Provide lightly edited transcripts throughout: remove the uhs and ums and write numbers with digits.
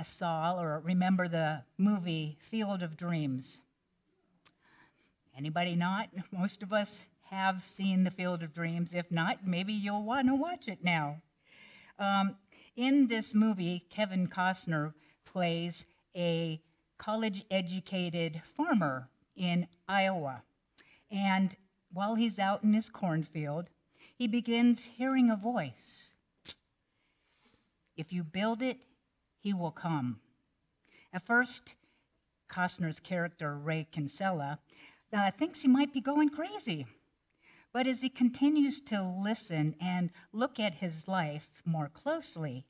saw or remember the movie Field of Dreams? Anybody not? Most of us have seen the Field of Dreams. If not, maybe you'll want to watch it now. In this movie, Kevin Costner plays a college-educated farmer in Iowa. And while he's out in his cornfield, he begins hearing a voice. If you build it, he will come. At first, Costner's character, Ray Kinsella, thinks he might be going crazy. But as he continues to listen and look at his life more closely,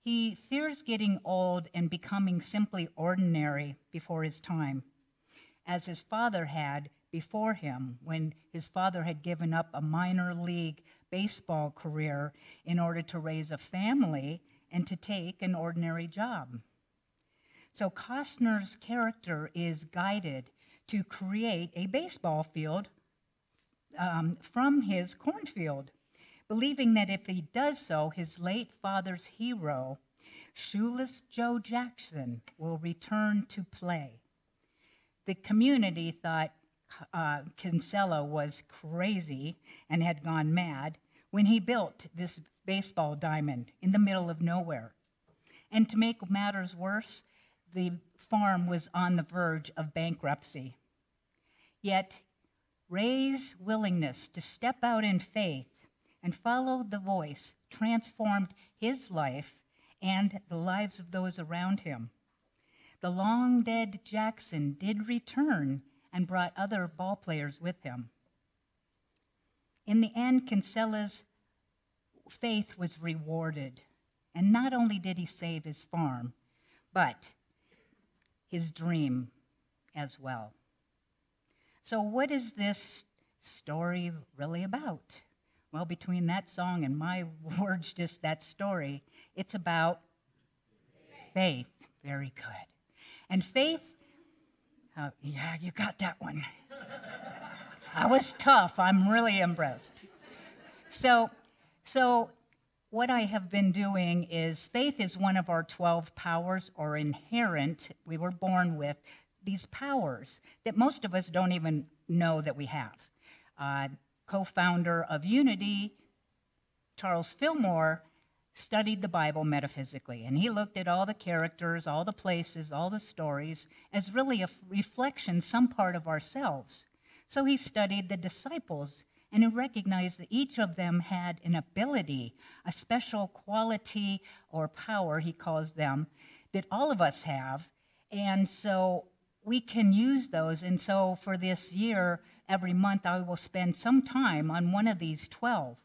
he fears getting old and becoming simply ordinary before his time, as his father had before him when his father had given up a minor league baseball career in order to raise a family and to take an ordinary job. So Costner's character is guided to create a baseball field from his cornfield, believing that if he does so, his late father's hero, Shoeless Joe Jackson, will return to play. The community thought Kinsella was crazy and had gone mad when he built this baseball diamond in the middle of nowhere. And to make matters worse, the farm was on the verge of bankruptcy. Yet, Ray's willingness to step out in faith and follow the voice transformed his life and the lives of those around him. The long-dead Jackson did return and brought other ball players with him. In the end, Kinsella's faith was rewarded, and not only did he save his farm, but his dream as well. So what is this story really about? Well, between that song and my words, just that story, it's about faith. Very good. And faith, yeah, you got that one. I was tough. I'm really impressed. So what I have been doing is faith is one of our 12 powers, or inherent, we were born with these powers that most of us don't even know that we have. Co-founder of Unity, Charles Fillmore, studied the Bible metaphysically, and he looked at all the characters, all the places, all the stories as really a reflection, some part of ourselves. So he studied the disciples, and he recognized that each of them had an ability, a special quality or power, he calls them, that all of us have. And so we can use those. And so for this year, every month, I will spend some time on one of these 12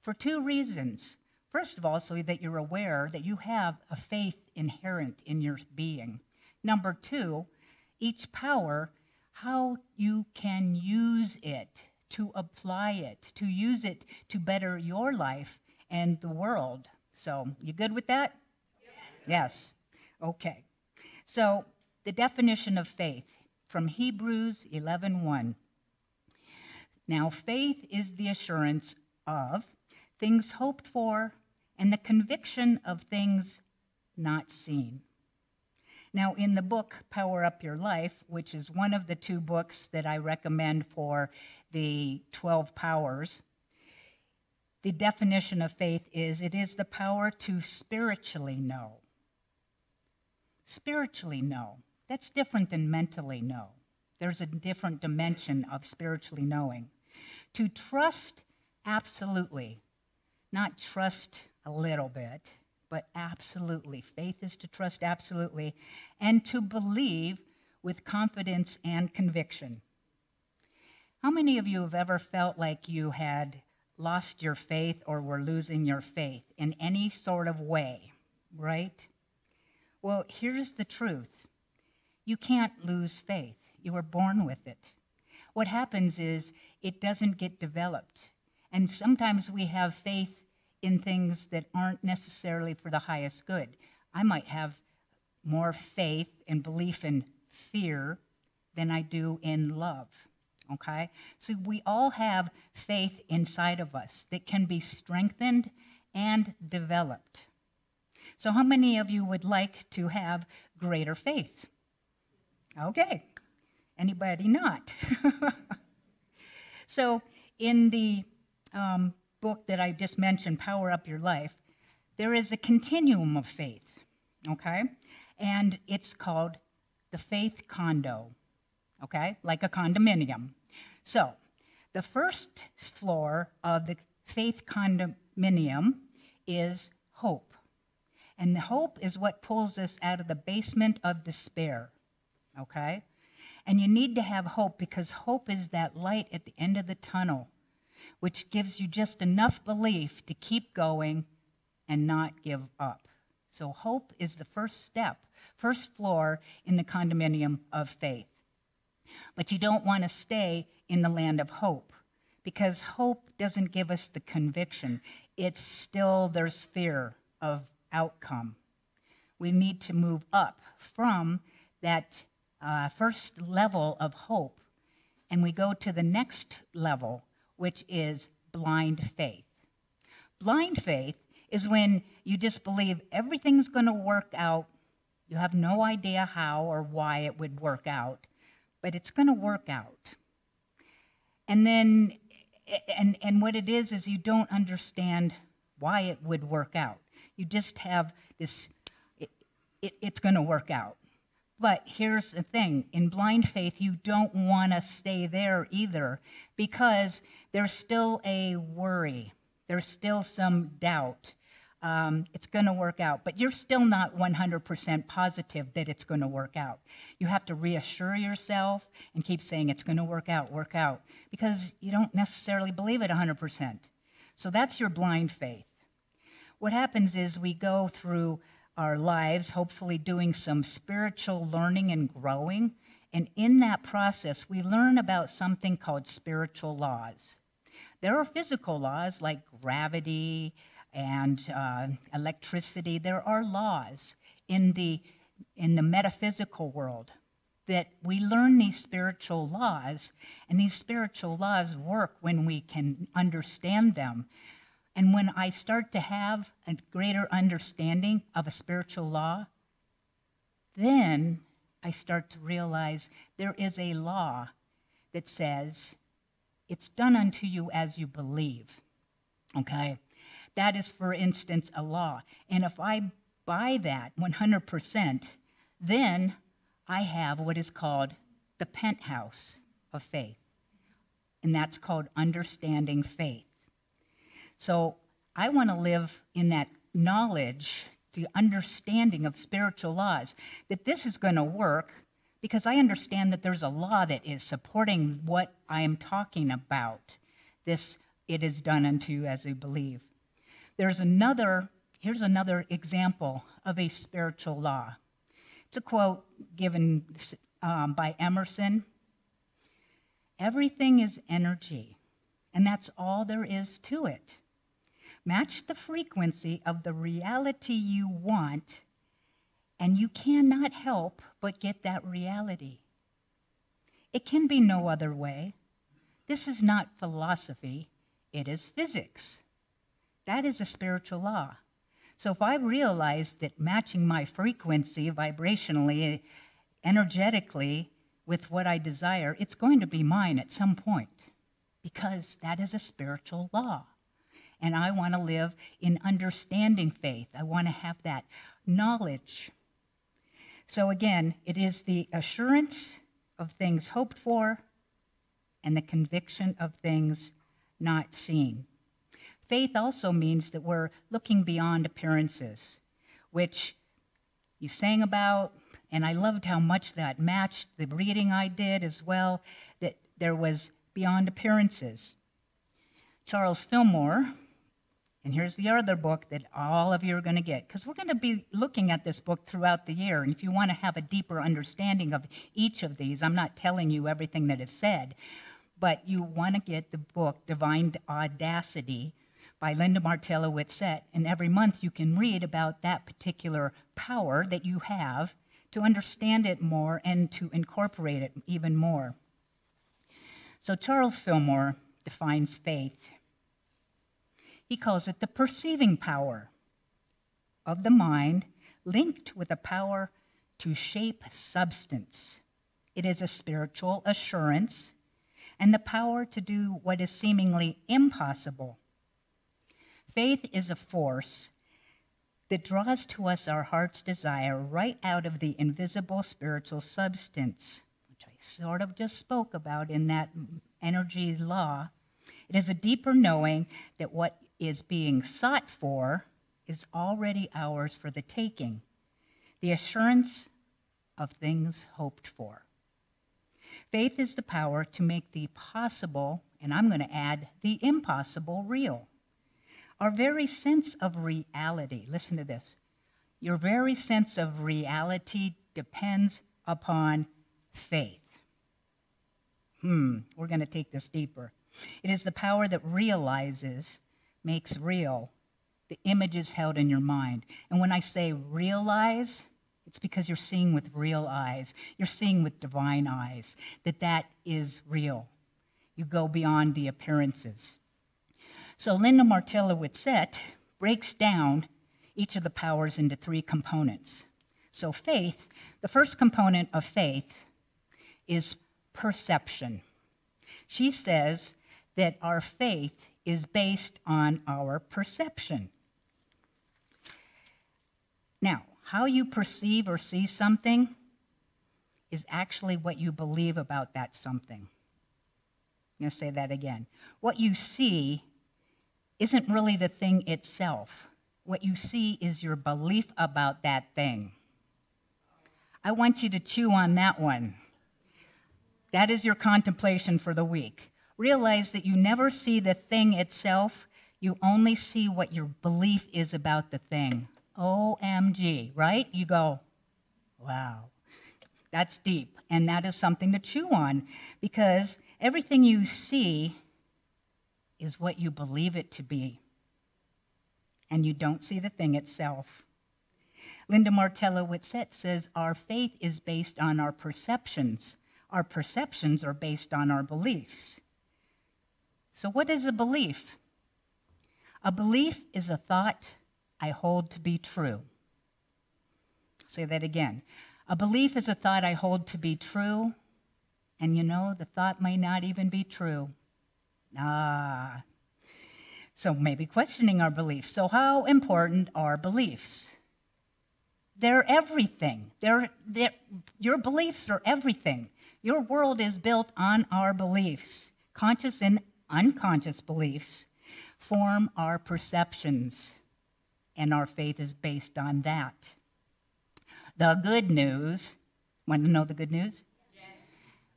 for two reasons. First of all, so that you're aware that you have a faith inherent in your being. Number two, each power, how you can use it, to apply it, to use it to better your life and the world. So, you good with that? Yes. Okay. So, the definition of faith from Hebrews 11:1. Now, faith is the assurance of things hoped for and the conviction of things not seen. Now, in the book, Power Up Your Life, which is one of the two books that I recommend for the 12 powers, the definition of faith is, it is the power to spiritually know. Spiritually know. That's different than mentally know. There's a different dimension of spiritually knowing. To trust absolutely, not trust a little bit, but absolutely. Faith is to trust absolutely, and to believe with confidence and conviction. How many of you have ever felt like you had lost your faith or were losing your faith in any sort of way, right? Well, here's the truth. You can't lose faith. You were born with it. What happens is it doesn't get developed. And sometimes we have faith in things that aren't necessarily for the highest good. I might have more faith and belief in fear than I do in love, okay? So we all have faith inside of us that can be strengthened and developed. So how many of you would like to have greater faith? Okay. Anybody not? So in the book that I just mentioned, Power Up Your Life, there is a continuum of faith, okay? And it's called the faith condo, okay? Like a condominium. So the first floor of the faith condominium is hope. And the hope is what pulls us out of the basement of despair, okay? And you need to have hope because hope is that light at the end of the tunnel, which gives you just enough belief to keep going and not give up. So hope is the first step, first floor in the condominium of faith. But you don't want to stay in the land of hope because hope doesn't give us the conviction. It's still, there's fear of outcome. We need to move up from that first level of hope, and we go to the next level, which is blind faith. Blind faith is when you just believe everything's going to work out. You have no idea how or why it would work out, but it's going to work out. And then, and what it is you don't understand why it would work out. You just have this, it's going to work out. But here's the thing, in blind faith, you don't want to stay there either because there's still a worry. There's still some doubt. It's going to work out, but you're still not 100% positive that it's going to work out. You have to reassure yourself and keep saying it's going to work out, because you don't necessarily believe it 100%. So that's your blind faith. What happens is we go through our lives, hopefully doing some spiritual learning and growing. And in that process, we learn about something called spiritual laws. There are physical laws like gravity and electricity. There are laws in the metaphysical world that we learn these spiritual laws, and these spiritual laws work when we can understand them. And when I start to have a greater understanding of a spiritual law, then I start to realize there is a law that says, it's done unto you as you believe, okay? That is, for instance, a law. And if I buy that 100%, then I have what is called the penthouse of faith. And that's called understanding faith. So I want to live in that knowledge, the understanding of spiritual laws, that this is going to work because I understand that there's a law that is supporting what I am talking about. This, it is done unto you as you believe. Here's another example of a spiritual law. It's a quote given by Emerson. Everything is energy, and that's all there is to it. Match the frequency of the reality you want, and you cannot help but get that reality. It can be no other way. This is not philosophy, it is physics. That is a spiritual law. So if I realize that matching my frequency vibrationally, energetically, with what I desire, it's going to be mine at some point, because that is a spiritual law. And I want to live in understanding faith. I want to have that knowledge. So again, it is the assurance of things hoped for and the conviction of things not seen. Faith also means that we're looking beyond appearances, which you sang about, and I loved how much that matched the reading I did as well, that there was beyond appearances. Charles Fillmore, and here's the other book that all of you are going to get, because we're going to be looking at this book throughout the year, and if you want to have a deeper understanding of each of these, I'm not telling you everything that is said, but you want to get the book Divine Audacity by Linda Martello Whitsett, and every month you can read about that particular power that you have to understand it more and to incorporate it even more. So Charles Fillmore defines faith. He calls it the perceiving power of the mind linked with a power to shape substance. It is a spiritual assurance and the power to do what is seemingly impossible. Faith is a force that draws to us our heart's desire right out of the invisible spiritual substance, which I sort of just spoke about in that energy law. It is a deeper knowing that what is being sought for is already ours for the taking, the assurance of things hoped for. Faith is the power to make the possible, and I'm going to add the impossible, real. Our very sense of reality, listen to this, your very sense of reality depends upon faith. We're going to take this deeper. It is the power that realizes, makes real, the images held in your mind. And when I say realize, it's because you're seeing with real eyes. You're seeing with divine eyes, that is real. You go beyond the appearances. So Linda Martella-Whitsett breaks down each of the powers into three components. So faith, the first component of faith is perception. She says that our faith is based on our perception. Now, how you perceive or see something is actually what you believe about that something. I'm going to say that again. What you see isn't really the thing itself. What you see is your belief about that thing. I want you to chew on that one. That is your contemplation for the week. Realize that you never see the thing itself. You only see what your belief is about the thing. OMG, right? You go, wow, that's deep. And that is something to chew on because everything you see is what you believe it to be. And you don't see the thing itself. Linda Martella-Whitsett says our faith is based on our perceptions. Our perceptions are based on our beliefs. So what is a belief? A belief is a thought I hold to be true. Say that again. A belief is a thought I hold to be true, and you know, the thought may not even be true. So maybe questioning our beliefs. So how important are beliefs? They're everything. Your beliefs are everything. Your world is built on our beliefs. Conscious and unconscious beliefs form our perceptions, and our faith is based on that. The good news, want to know the good news? Yes.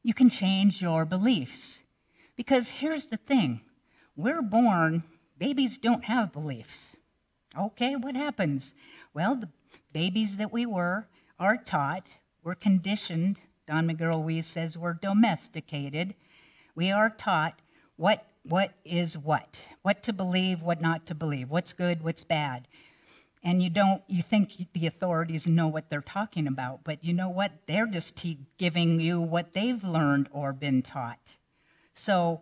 You can change your beliefs. Because here's the thing, we're born, babies don't have beliefs. Okay, what happens? Well, the babies that we were are taught, we're conditioned. Don McGill-Weiss says we're domesticated. We are taught what is what to believe, what not to believe, what's good, what's bad. And you think the authorities know what they're talking about, but you know what? They're just giving you what they've learned or been taught. So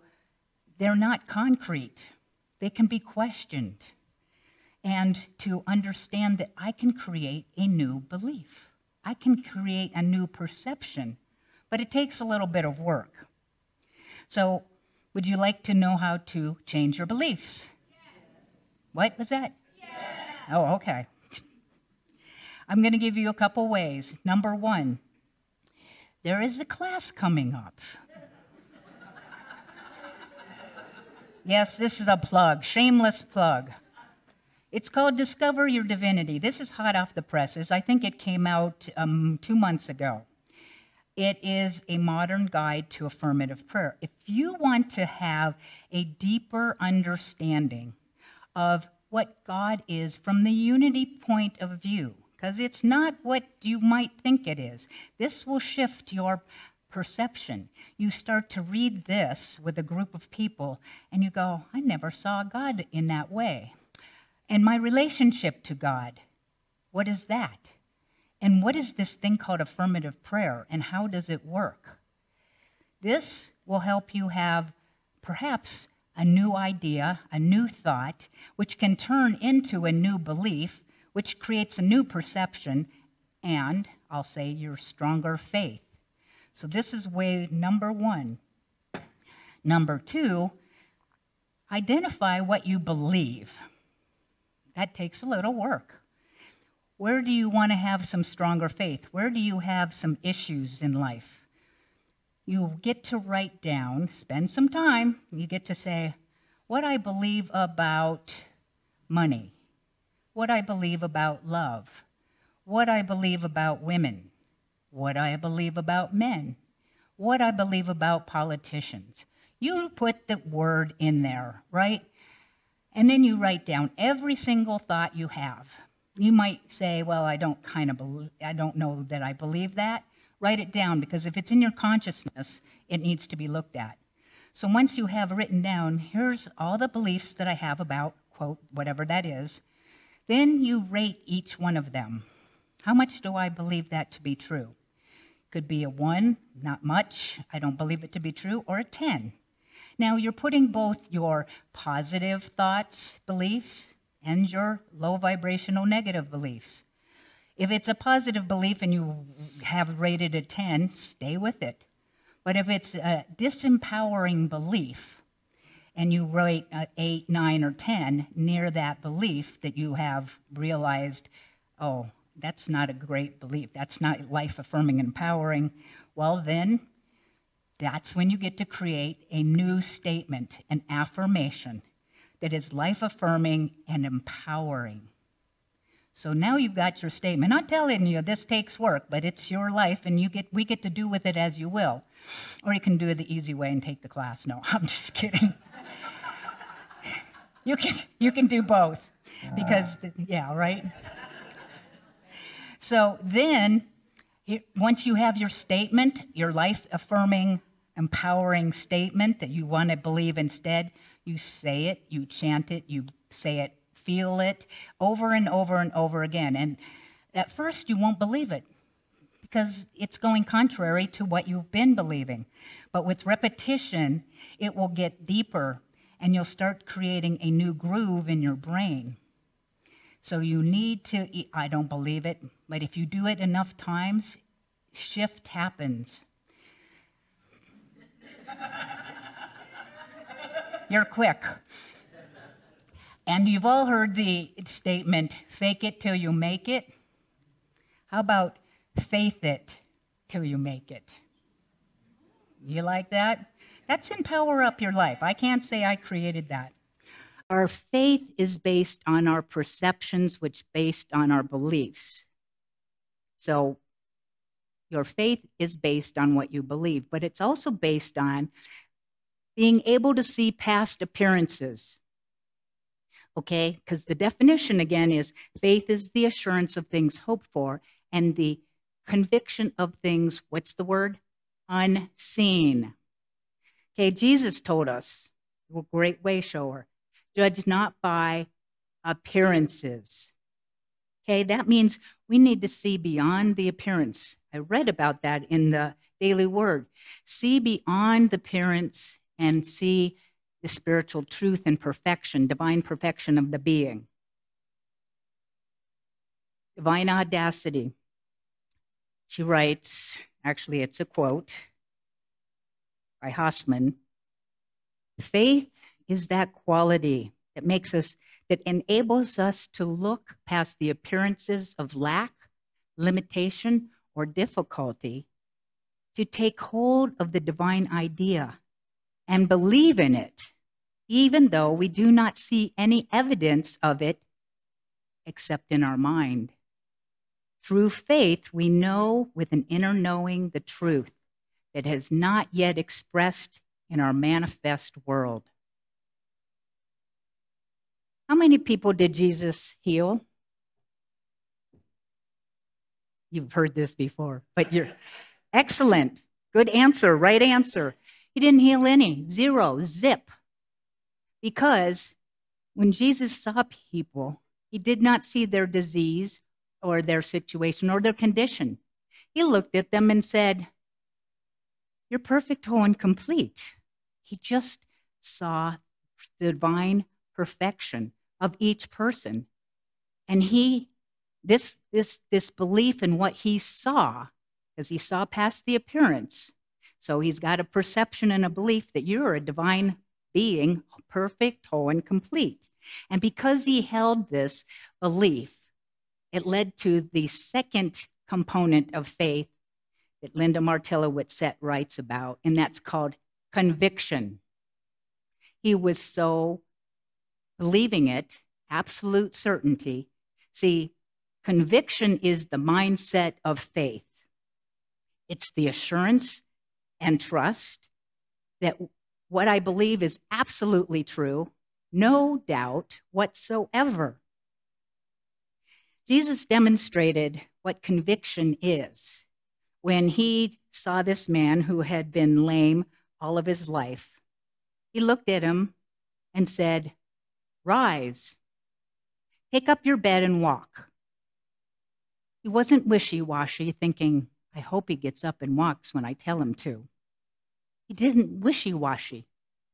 they're not concrete. They can be questioned. And to understand that I can create a new belief. I can create a new perception, but it takes a little bit of work. So would you like to know how to change your beliefs? Yes. What was that? Yes. Oh, okay. I'm going to give you a couple ways. Number one, there is a class coming up. Yes, this is a plug, shameless plug. It's called Discover Your Divinity. This is hot off the presses. I think it came out 2 months ago. It is a modern guide to affirmative prayer. If you want to have a deeper understanding of what God is from the unity point of view, because it's not what you might think it is, this will shift your perception. You start to read this with a group of people, and you go, I never saw God in that way. And my relationship to God, what is that? And what is this thing called affirmative prayer, and how does it work? This will help you have perhaps a new idea, a new thought, which can turn into a new belief, which creates a new perception and, I'll say, your stronger faith. So this is way number one. Number two, identify what you believe. That takes a little work. Where do you want to have some stronger faith? Where do you have some issues in life? You get to write down, spend some time, you get to say, what I believe about money, what I believe about love, what I believe about women, what I believe about men, what I believe about politicians. You put the word in there, right? And then you write down every single thought you have. You might say, well, I don't know that I believe that. Write it down, because if it's in your consciousness, it needs to be looked at. So once you have written down, here's all the beliefs that I have about, quote, whatever that is, then you rate each one of them. How much do I believe that to be true? Could be a 1, not much, I don't believe it to be true, or a 10. Now you're putting both your positive thoughts, beliefs, and your low vibrational negative beliefs. If it's a positive belief and you have rated a 10, stay with it. But if it's a disempowering belief and you rate an 8, 9, or 10 near that belief that you have realized, oh, that's not a great belief, that's not life-affirming and empowering, well then, that's when you get to create a new statement, an affirmation that is life-affirming and empowering. So now you've got your statement. Not telling you this takes work, but it's your life, and we get to do with it as you will. Or you can do it the easy way and take the class. No, I'm just kidding. You can do both, because, yeah, right? So then, once you have your statement, your life-affirming, empowering statement that you want to believe instead, you say it, you chant it, you say it, feel it over and over and over again. And at first you won't believe it because it's going contrary to what you've been believing. But with repetition, it will get deeper and you'll start creating a new groove in your brain. So you need to, I don't believe it, but if you do it enough times, shift happens. You're quick. And you've all heard the statement, fake it till you make it. How about faith it till you make it? You like that? That's empower up your life. I can't say I created that. Our faith is based on our perceptions, which based on our beliefs. So your faith is based on what you believe, but it's also based on being able to see past appearances. Okay, because the definition again is faith is the assurance of things hoped for and the conviction of things, what's the word? Unseen. Okay, Jesus told us, a great way shower, judge not by appearances. Okay, that means we need to see beyond the appearance. I read about that in the Daily Word. See beyond the appearance and see the spiritual truth and perfection, divine perfection of the being. Divine audacity. She writes, actually it's a quote by Hassman, faith is that quality that makes us, that enables us to look past the appearances of lack, limitation, or difficulty to take hold of the divine idea and believe in it, even though we do not see any evidence of it except in our mind. Through faith, we know with an inner knowing the truth that has not yet expressed in our manifest world. How many people did Jesus heal? You've heard this before, but you're excellent. Good answer, right answer. He didn't heal any, 0, zip. Because when Jesus saw people, he did not see their disease or their situation or their condition. He looked at them and said, you're perfect, whole, and complete. He just saw the divine perfection of each person. And he This belief in what he saw, because he saw past the appearance. So he's got a perception and a belief that you're a divine being, perfect, whole, and complete. And because he held this belief, it led to the second component of faith that Linda Martella-Whitsett writes about, and that's called conviction. He was so believing it, absolute certainty. See, conviction is the mindset of faith. It's the assurance and trust that what I believe is absolutely true, no doubt whatsoever. Jesus demonstrated what conviction is when he saw this man who had been lame all of his life. He looked at him and said, "Rise, take up your bed and walk." He wasn't wishy-washy, thinking, "I hope he gets up and walks when I tell him to." He didn't wishy-washy.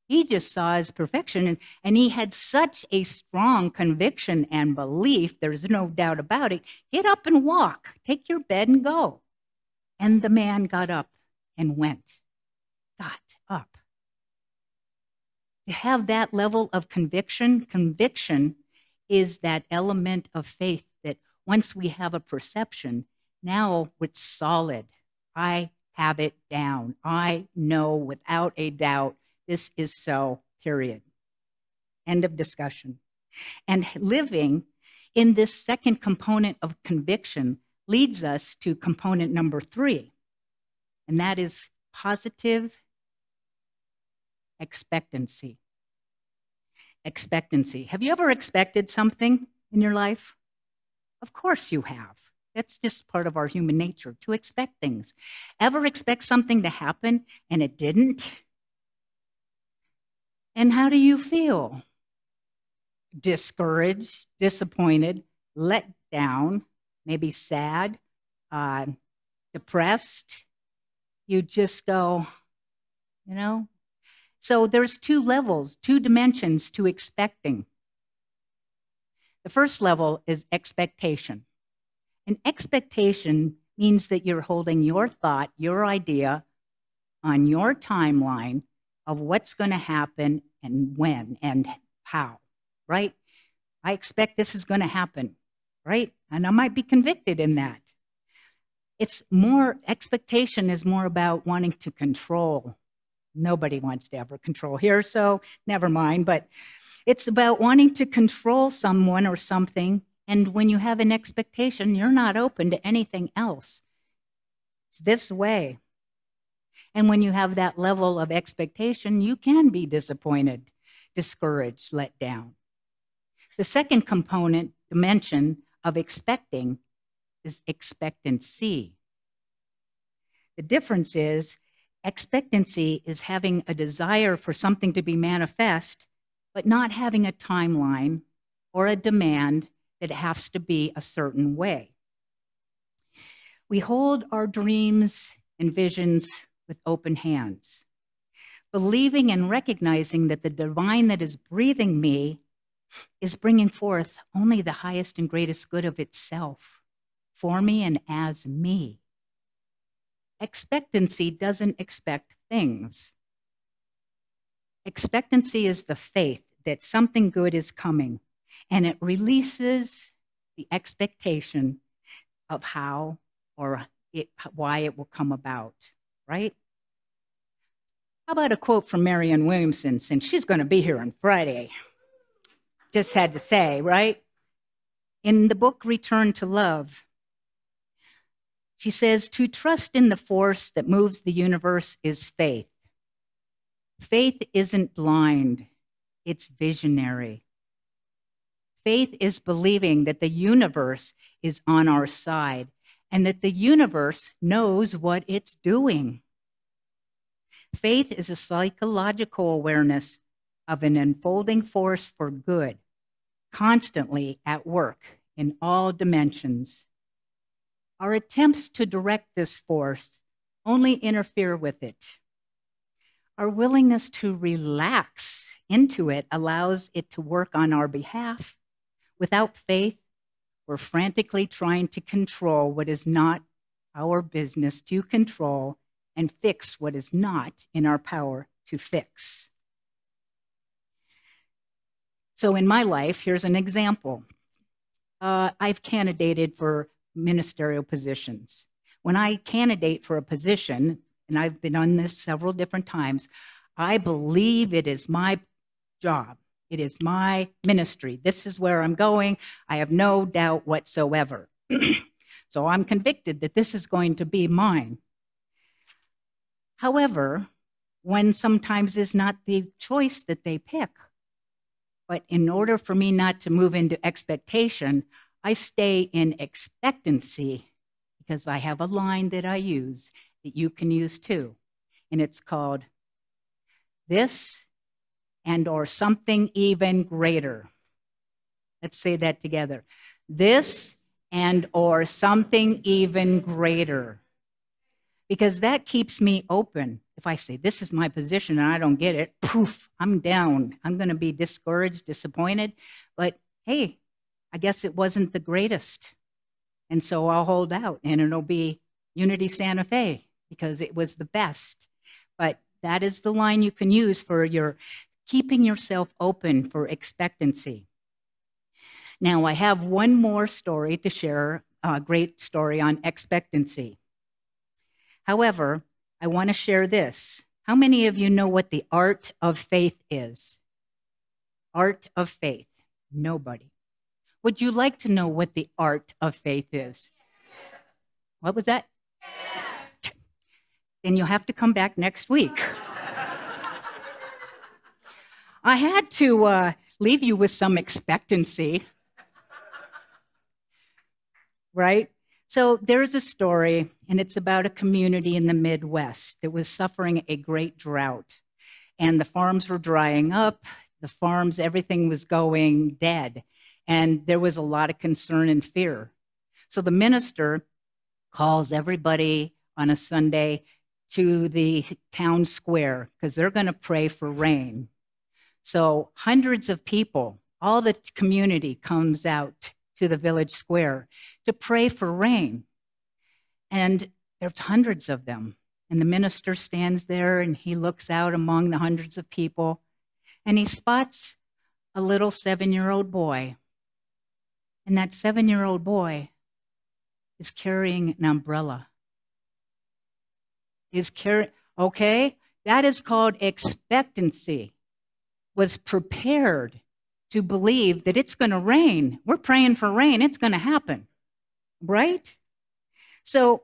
He just saw his perfection, and he had such a strong conviction and belief, there's no doubt about it. Get up and walk. Take your bed and go. And the man got up and went. Got up. To have that level of conviction is that element of faith that once we have a perception, now it's solid. I have it down. I know without a doubt this is so, period. End of discussion. And living in this second component of conviction leads us to component number 3, and that is positive expectancy. Expectancy. Have you ever expected something in your life? Of course you have. That's just part of our human nature, to expect things. Ever expect something to happen and it didn't? And how do you feel? Discouraged, disappointed, let down, maybe sad, depressed. You just go, you know? So there's 2 levels, 2 dimensions to expecting. The first level is expectation. And expectation means that you're holding your thought, your idea on your timeline of what's going to happen and when and how, right? I expect this is going to happen, right? And I might be convicted in that. It's more, expectation is more about wanting to control. Nobody wants to ever control here, so never mind. But it's about wanting to control someone or something. And when you have an expectation, you're not open to anything else. It's this way. And when you have that level of expectation, you can be disappointed, discouraged, let down. The second component, dimension of expecting, is expectancy. The difference is expectancy is having a desire for something to be manifest, but not having a timeline or a demand that it has to be a certain way. We hold our dreams and visions with open hands, believing and recognizing that the divine that is breathing me is bringing forth only the highest and greatest good of itself for me and as me. Expectancy doesn't expect things. Expectancy is the faith that something good is coming, and it releases the expectation of how or why it will come about, right? How about a quote from Marianne Williamson, since she's going to be here on Friday? Just had to say, right? In the book, Return to Love, she says, "To trust in the force that moves the universe is faith. Faith isn't blind, it's visionary. Faith is believing that the universe is on our side and that the universe knows what it's doing. Faith is a psychological awareness of an unfolding force for good, constantly at work in all dimensions. Our attempts to direct this force only interfere with it. Our willingness to relax into it allows it to work on our behalf. Without faith, We're frantically trying to control what is not our business to control and fix what is not in our power to fix. So in my life, here's an example. I've candidated for ministerial positions. When I candidate for a position, and I've been on this several different times, I believe it is my job. It is my ministry. This is where I'm going. I have no doubt whatsoever. So I'm convicted that this is going to be mine. However, one sometimes is not the choice that they pick. But in order for me not to move into expectation, I stay in expectancy because I have a line that I use that you can use too. And it's called this and or something even greater. Let's say that together. This and or something even greater. Because that keeps me open. If I say, this is my position and I don't get it, poof, I'm down. I'm going to be discouraged, disappointed. But hey, I guess it wasn't the greatest. And so I'll hold out and it'll be Unity Santa Fe because it was the best. But that is the line you can use for your keeping yourself open for expectancy. Now, I have one more story to share, a great story on expectancy. However, I want to share this. How many of you know what the art of faith is? Art of faith. Nobody. Would you like to know what the art of faith is? Yes. What was that? Yes. Then you'll have to come back next week. I had to leave you with some expectancy. Right? So there's a story, and it's about a community in the Midwest that was suffering a great drought. And the farms were drying up, everything was going dead. And there was a lot of concern and fear. So the minister calls everybody on a Sunday to the town square because they're going to pray for rain. So hundreds of people, all the community comes out to the village square to pray for rain. And there's hundreds of them. And the minister stands there and he looks out among the hundreds of people and he spots a little 7-year-old boy. And that 7-year-old boy is carrying an umbrella. Okay, that is called expectancy. Was prepared to believe that it's going to rain. We're praying for rain. It's going to happen, right? So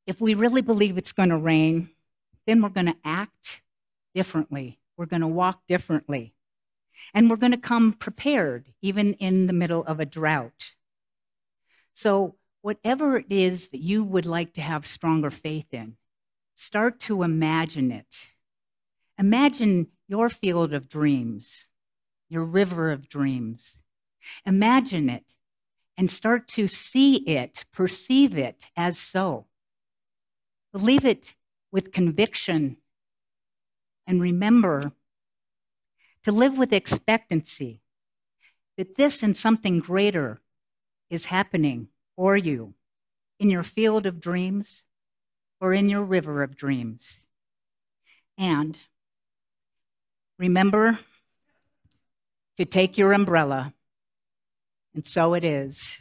if we really believe it's going to rain, then we're going to act differently. We're going to walk differently. And we're going to come prepared, even in the middle of a drought. So whatever it is that you would like to have stronger faith in, start to imagine it. Imagine your field of dreams, your river of dreams. Imagine it and start to see it, perceive it as so. Believe it with conviction and remember to live with expectancy that this and something greater is happening for you in your field of dreams or in your river of dreams. And remember to take your umbrella, and so it is.